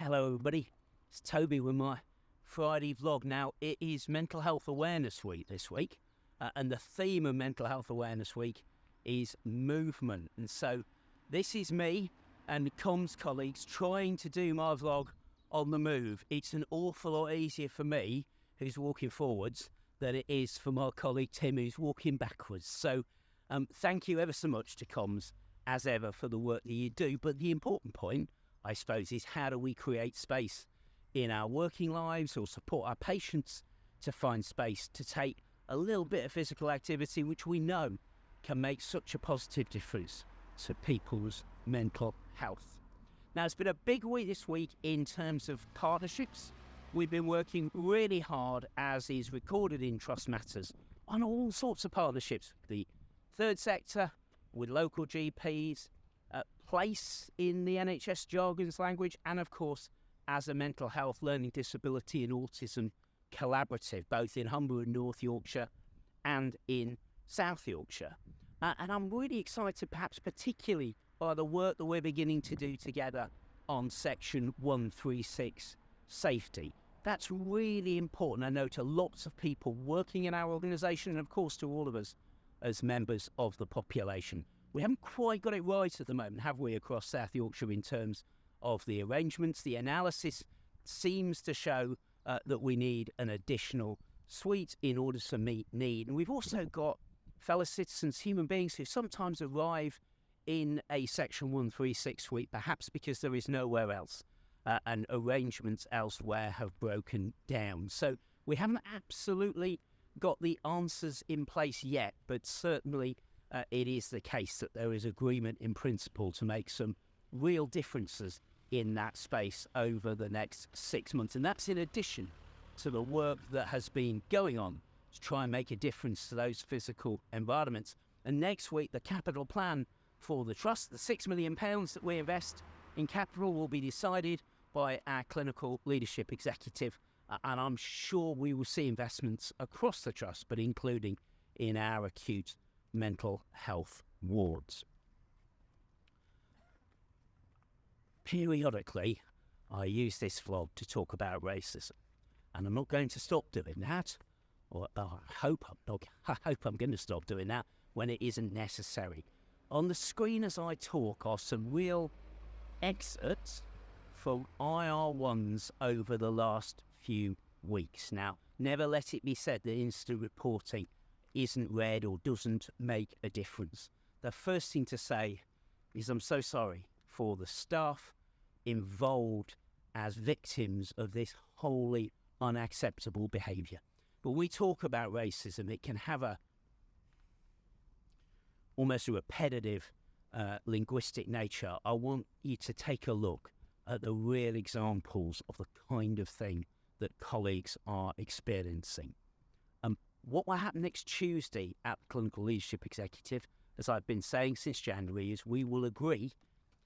Hello everybody, it's Toby with my Friday vlog. Now it is Mental Health Awareness Week this week, and the theme of Mental Health Awareness Week is movement. And so this is me and comms colleagues trying to do my vlog on the move. It's an awful lot easier for me, who's walking forwards, than it is for my colleague Tim, who's walking backwards. So thank you ever so much to comms, as ever, for the work that you do. But the important point, I suppose, is how do we create space in our working lives or support our patients to find space to take a little bit of physical activity, which we know can make such a positive difference to people's mental health. Now, it's been a big week this week in terms of partnerships. We've been working really hard, as is recorded in Trust Matters, on all sorts of partnerships. The third sector, with local GPs, place in the NHS jargon's language, and of course as a mental health, learning disability and autism collaborative, both in Humber and North Yorkshire and in South Yorkshire. And I'm really excited, perhaps particularly by the work that we're beginning to do together on Section 136 safety. That's really important, I know, to lots of people working in our organisation, and of course to all of us as members of the population. We haven't quite got it right at the moment, have we, across South Yorkshire in terms of the arrangements. The analysis seems to show that we need an additional suite in order to meet need. And we've also got fellow citizens, human beings, who sometimes arrive in a Section 136 suite, perhaps because there is nowhere else, and arrangements elsewhere have broken down. So we haven't absolutely got the answers in place yet, but certainly it is the case that there is agreement in principle to make some real differences in that space over the next 6 months. And that's in addition to the work that has been going on to try and make a difference to those physical environments. And next week, the capital plan for the Trust, the £6 million that we invest in capital, will be decided by our clinical leadership executive. And I'm sure we will see investments across the Trust, but including in our acute mental health wards. Periodically, I use this vlog to talk about racism, and I'm not going to stop doing that, or I hope I'm going to stop doing that when it isn't necessary. On the screen as I talk are some real excerpts from IR1s over the last few weeks. Now, never let it be said that instant reporting isn't read or doesn't make a difference. The first thing to say is I'm so sorry for the staff involved as victims of this wholly unacceptable behaviour. But when we talk about racism, it can have almost a repetitive linguistic nature. I want you to take a look at the real examples of the kind of thing that colleagues are experiencing. What will happen next Tuesday at the Clinical Leadership Executive, as I've been saying since January, is we will agree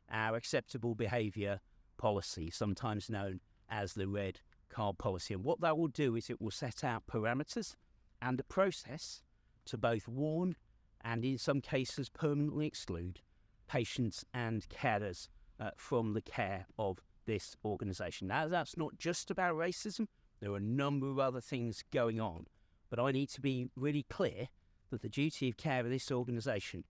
our acceptable behaviour policy, sometimes known as the red card policy. And what that will do is it will set out parameters and a process to both warn and in some cases permanently exclude patients and carers from the care of this organisation. Now, that's not just about racism. There are a number of other things going on. But I need to be really clear that the duty of care of this organisation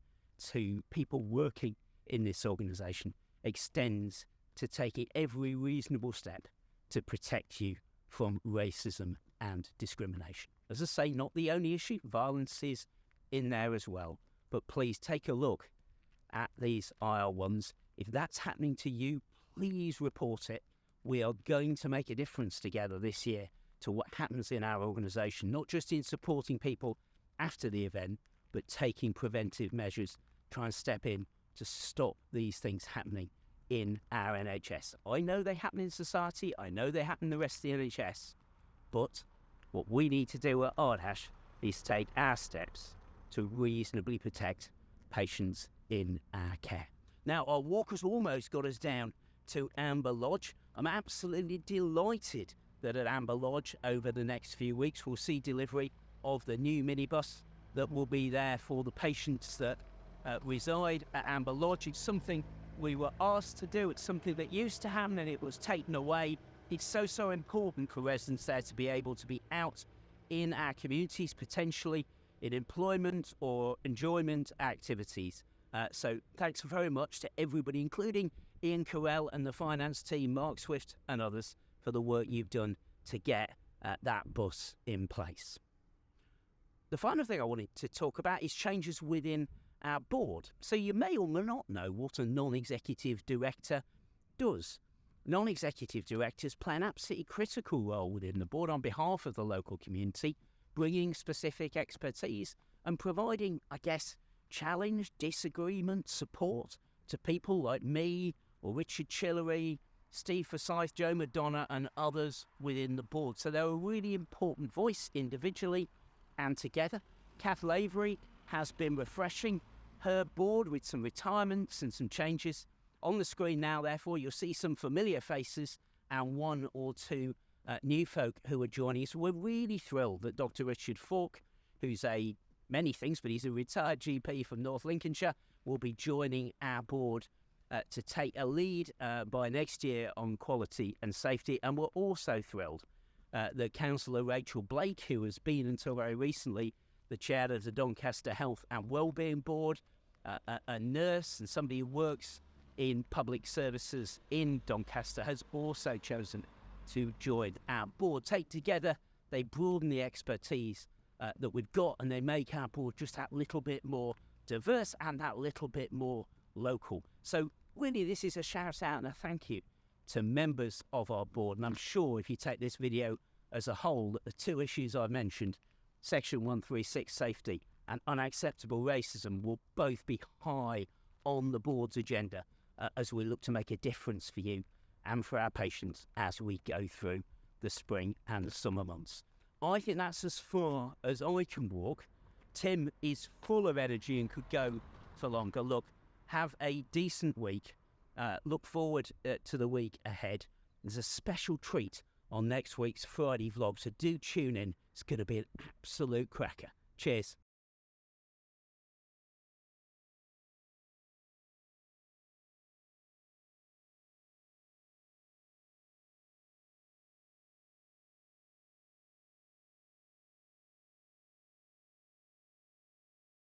to people working in this organisation extends to taking every reasonable step to protect you from racism and discrimination. As I say, not the only issue. Violence is in there as well. But please take a look at these IR1s. If that's happening to you, please report it. We are going to make a difference together this year to what happens in our organisation, not just in supporting people after the event, but taking preventive measures, try and step in to stop these things happening in our NHS. I know they happen in society, I know they happen in the rest of the NHS, but what we need to do at Ardash is take our steps to reasonably protect patients in our care. Now, our walk has almost got us down to Amber Lodge. I'm absolutely delighted that at Amber Lodge over the next few weeks we'll see delivery of the new minibus that will be there for the patients that reside at Amber Lodge. It's something we were asked to do. It's something that used to happen and it was taken away. It's so important for residents there to be able to be out in our communities, potentially in employment or enjoyment activities. So thanks very much to everybody, including Ian Carell and the finance team, Mark Swift and others, for the work you've done to get that bus in place. The final thing I wanted to talk about is changes within our board. So you may or may not know what a non-executive director does. Non-executive directors play an absolutely critical role within the board on behalf of the local community, bringing specific expertise and providing, I guess, challenge, disagreement, support to people like me or Richard Chillery, Steve Forsyth, Joe McDonough and others within the board. So they're a really important voice individually and together. Kath Lavery has been refreshing her board with some retirements and some changes. On the screen now, therefore, you'll see some familiar faces and one or two new folk who are joining us. We're really thrilled that Dr. Richard Falk, who's many things, but he's a retired GP from North Lincolnshire, will be joining our board to take a lead by next year on quality and safety. And we're also thrilled that Councillor Rachel Blake, who has been until very recently the chair of the Doncaster Health and Wellbeing Board, a nurse and somebody who works in public services in Doncaster, has also chosen to join our board. Take together, they broaden the expertise that we've got, and they make our board just that little bit more diverse and that little bit more local. So really, this is a shout out and a thank you to members of our board. And I'm sure if you take this video as a whole, that the two issues I mentioned, Section 136 safety and unacceptable racism, will both be high on the board's agenda as we look to make a difference for you and for our patients as we go through the spring and the summer months. I think that's as far as I can walk. Tim is full of energy and could go for longer. Look, have a decent week. Look forward to the week ahead. There's a special treat on next week's Friday vlog, so do tune in. It's going to be an absolute cracker. Cheers.